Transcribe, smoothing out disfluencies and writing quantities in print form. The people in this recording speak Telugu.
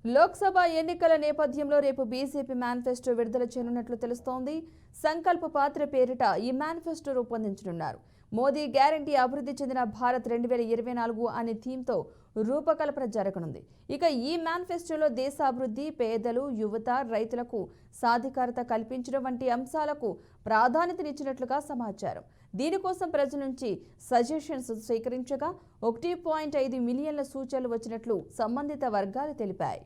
లోక్సభ ఎన్నికల నేపథ్యంలో రేపు బీజేపీ మేనిఫెస్టో విడుదల చేయనున్నట్లు తెలుస్తోంది. సంకల్ప పాత్ర పేరిట ఈ మేనిఫెస్టో రూపొందించనున్నారు. మోదీ గ్యారంటీ అభివృద్ధి చెందిన భారత్ 2024 అనే థీమ్తో రూపకల్పన జరగనుంది. ఇక ఈ మేనిఫెస్టోలో దేశ అభివృద్ధి, పేదలు, యువత, రైతులకు సాధికారత కల్పించడం వంటి అంశాలకు ప్రాధాన్యతనిచ్చినట్లుగా సమాచారం. దీనికోసం ప్రజల నుంచి సజెషన్స్ స్వీకరించగా 1.5 మిలియన్ల సూచనలు వచ్చినట్లు సంబంధిత వర్గాలు తెలిపాయి.